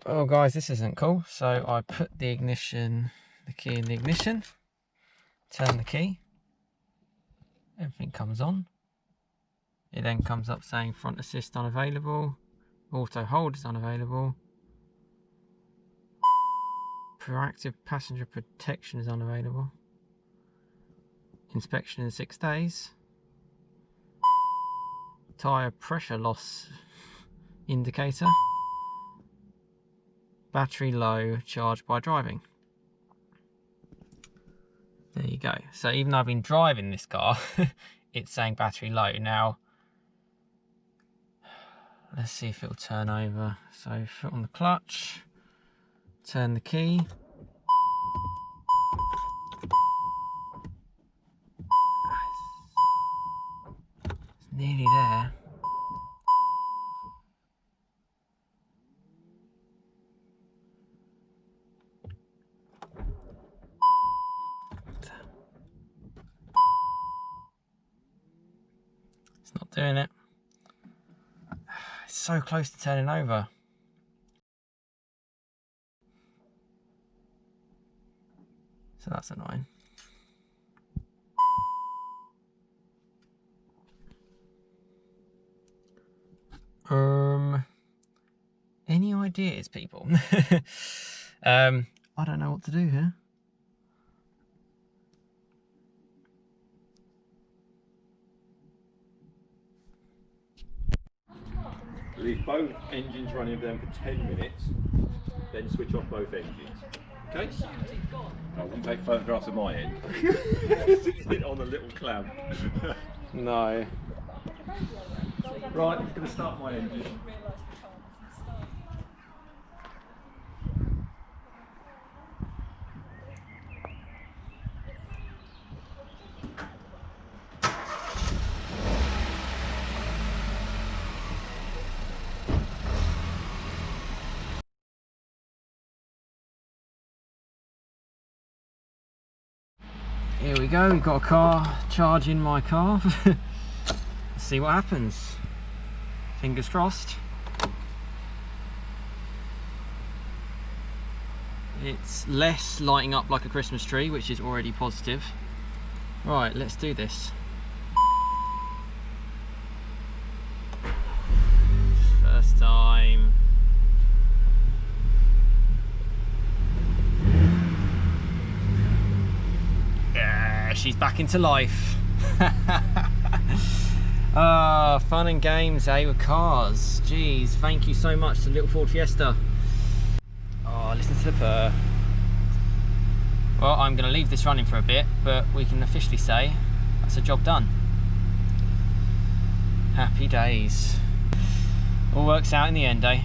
Oh guys, this isn't cool. So I put the key in the ignition, turn the key, everything comes on. It then comes up saying front assist unavailable, auto hold is unavailable, proactive passenger protection is unavailable, inspection in 6 days, tyre pressure loss indicator, battery low, charged by driving. There you go. So even though I've been driving this car, it's saying battery low. Now, let's see if it'll turn over. So foot on the clutch, turn the key. It's nearly there. It's not doing it. It's so close to turning over. So that's annoying. Any ideas, people? I don't know what to do here. Leave both engines running them for 10 minutes, then switch off both engines. Okay? I wouldn't take photographs of my end. Sitting on a little clamp. No. Right, I'm going to start my engine. Here we go, we've got a car charging my car. Let's see what happens. Fingers crossed. It's less lighting up like a Christmas tree, which is already positive. Right, let's do this. First time. She's back into life. Fun and games, eh, with cars. Jeez, thank you so much to Little Ford Fiesta. Oh, listen to the purr. Well, I'm going to leave this running for a bit, but we can officially say that's a job done. Happy days. All works out in the end, eh?